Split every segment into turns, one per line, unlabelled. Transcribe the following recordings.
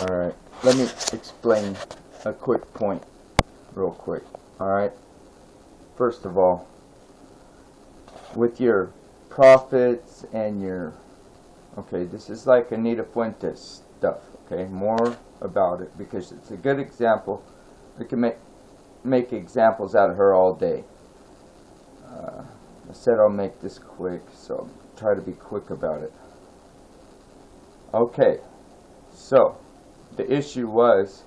Alright, let me explain a quick point real quick. Alright, first of all, with your prophets and your, okay, this is like Anita Fuentes stuff, okay, more about it because it's a good example. We can make examples out of her all day. I said I'll make this quick, so I'll try to be quick about it. Okay, so the issue was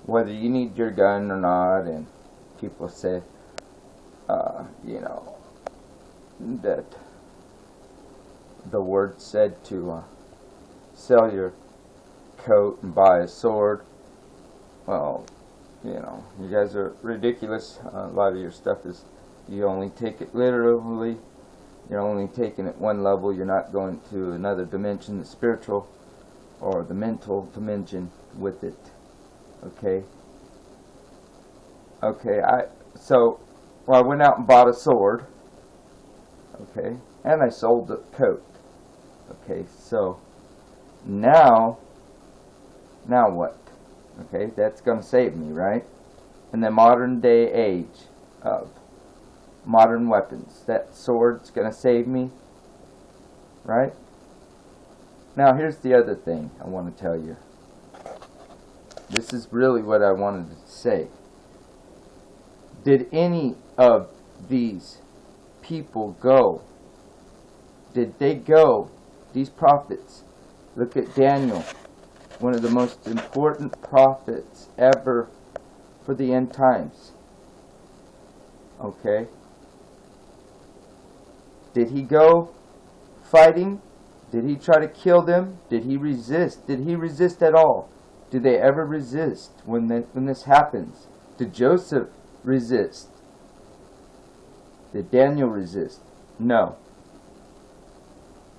whether you need your gun or not, and people say, you know, that the word said to sell your coat and buy a sword. Well, you know, you guys are ridiculous. A lot of your stuff is, you only take it literally. You're only taking it one level. You're not going to another dimension, the spiritual or the mental dimension with it. Okay. Okay. I went out and bought a sword. Okay, and I sold the coat. Okay, so now what? Okay, that's going to save me, right? In the modern day age of modern weapons, that sword's going to save me, right? Now here's the other thing I want to tell you. This is really what I wanted to say. Did any of these people go? Did they go? These prophets. Look at Daniel, one of the most important prophets ever for the end times. Okay. Did he go fighting? Did he try to kill them? Did he resist? Did he resist at all? Did they ever resist when this happens? Did Joseph resist? Did Daniel resist? No.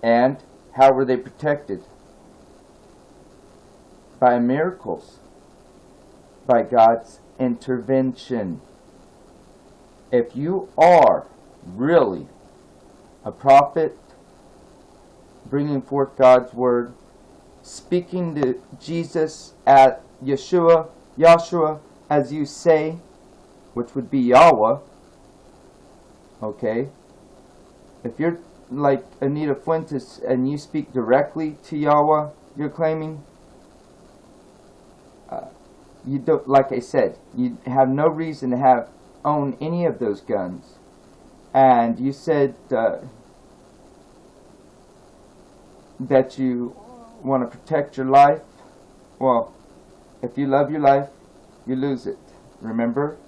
And how were they protected? By miracles. By God's intervention. If you are really a prophet, bringing forth God's word, speaking to Jesus at Yeshua, as you say, which would be Yahweh, okay, if you're like Anita Fuentes and you speak directly to Yahweh, you're claiming, you don't, like I said, you have no reason to own any of those guns. And you said that you want to protect your life. Well, if you love your life, you lose it. Remember?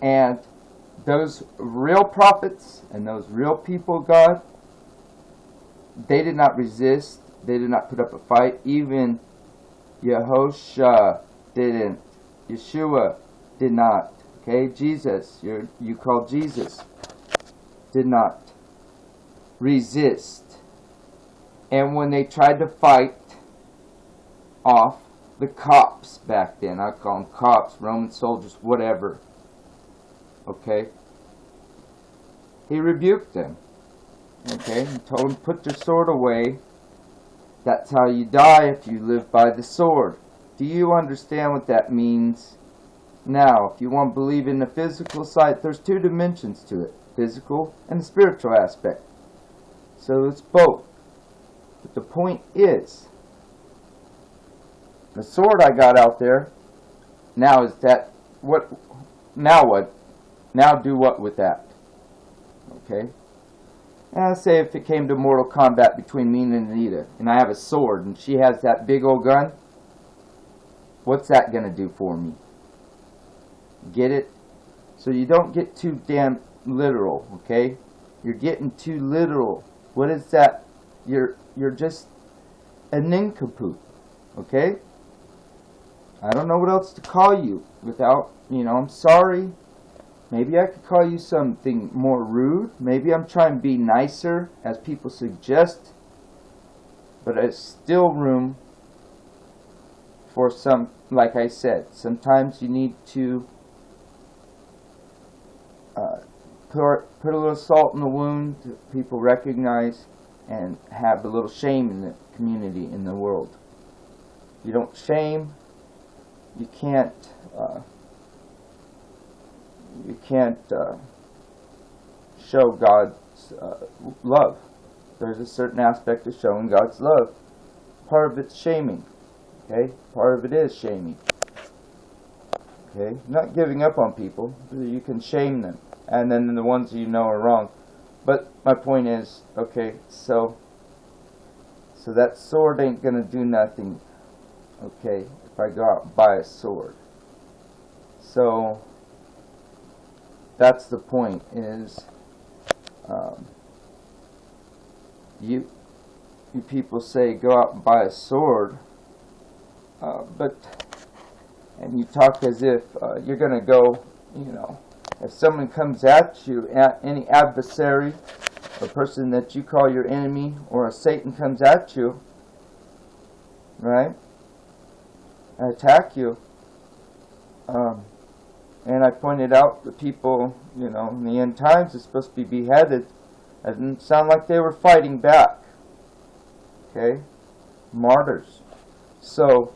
And those real prophets and those real people of God, they did not resist. They did not put up a fight. Even Yehoshua didn't. Yeshua did not. Okay, Jesus, you call Jesus, did not resist. And when they tried to fight off the cops back then, I call them cops, Roman soldiers, whatever, okay, he rebuked them. Okay, he told them, put your sword away. That's how you die if you live by the sword. Do you understand what that means? Now, if you want to believe in the physical side, there's two dimensions to it, physical and the spiritual aspect. So it's both. But the point is, the sword I got out there, now is that, what? Now do what with that? Okay? And say if it came to mortal combat between me and Anita, and I have a sword, and she has that big old gun, what's that going to do for me? Get it? So you don't get too damn literal, okay? You're getting too literal. What is that? You're just a nincompoop, okay? I don't know what else to call you without, I'm sorry. Maybe I could call you something more rude. Maybe I'm trying to be nicer, as people suggest. But there's still room for some, like I said, sometimes you need to put a little salt in the wound that people recognize and have a little shame in the community, in the world. you don't shame, you can't show God's love. There's a certain aspect of showing God's love. Part of it's shaming. Okay? Part of it is shaming. Okay? Not giving up on people. You can shame them. And then the ones you know are wrong. But my point is, okay, so that sword ain't gonna do nothing. Okay? If I go out and buy a sword. So that's the point, is you people say go out and buy a sword, and you talk as if you're going to go, if someone comes at you, any adversary, a person that you call your enemy, or a Satan comes at you, right, and attack you, and I pointed out the people, in the end times are supposed to be beheaded. It didn't sound like they were fighting back. Okay? Martyrs. So,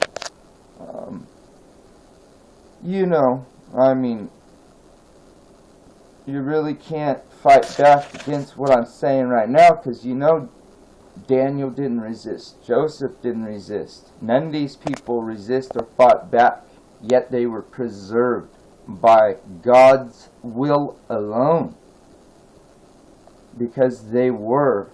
you really can't fight back against what I'm saying right now, because Daniel didn't resist. Joseph didn't resist. None of these people resist or fought back, yet they were preserved by God's will alone, because they were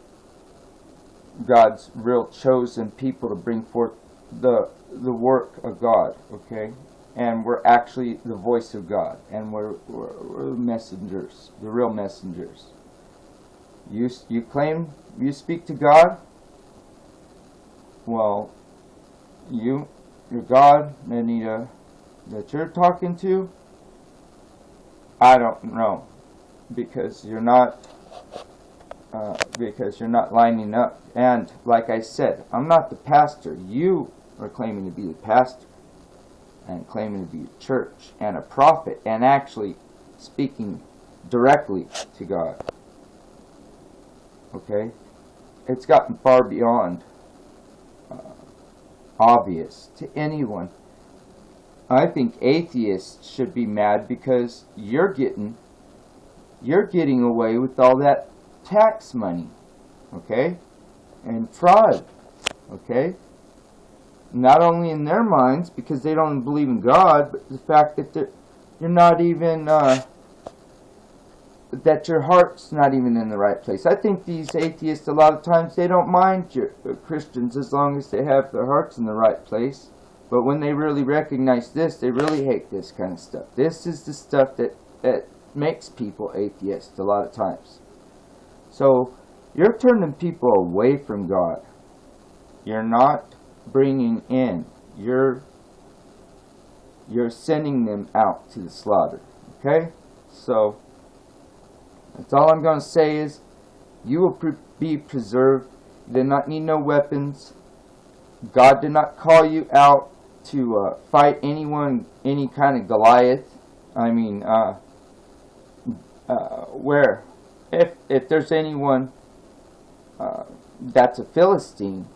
God's real chosen people to bring forth the work of God, okay? And we're actually the voice of God, and we're messengers, the real messengers. You claim you speak to God? Well, your God, Anita, that you're talking to, I don't know, because you're not lining up. And like I said, I'm not the pastor. You are claiming to be the pastor, and claiming to be a church and a prophet, and actually speaking directly to God. Okay? It's gotten far beyond obvious to anyone. I think atheists should be mad because you're getting away with all that tax money, okay, and fraud, okay. Not only in their minds, because they don't believe in God, but the fact that you're not even that your heart's not even in the right place. I think these atheists, a lot of times, they don't mind Christians as long as they have their hearts in the right place. But when they really recognize this, they really hate this kind of stuff. This is the stuff that makes people atheists a lot of times. So you're turning people away from God. You're not bringing in. You're sending them out to the slaughter. Okay? So that's all I'm going to say is you will be preserved. You do not need no weapons. God did not call you out to fight anyone, any kind of Goliath. I mean, where? If there's anyone that's a Philistine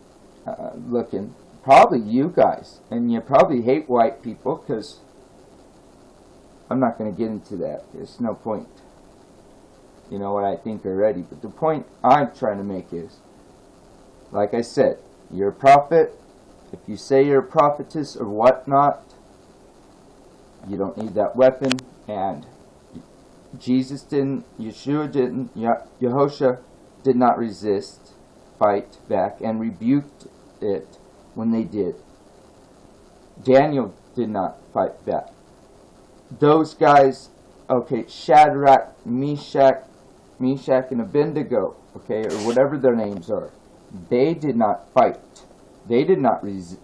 looking, probably you guys. And you probably hate white people, because I'm not going to get into that. There's no point. You know what I think already. But the point I'm trying to make is, like I said, you're a prophet. If you say you're a prophetess or whatnot, you don't need that weapon. And Jesus didn't, Yeshua didn't, Yehoshua did not resist, fight back, and rebuked it when they did. Daniel did not fight back. Those guys, okay, Shadrach, Meshach, and Abednego, okay, or whatever their names are, they did not fight. They did not resist.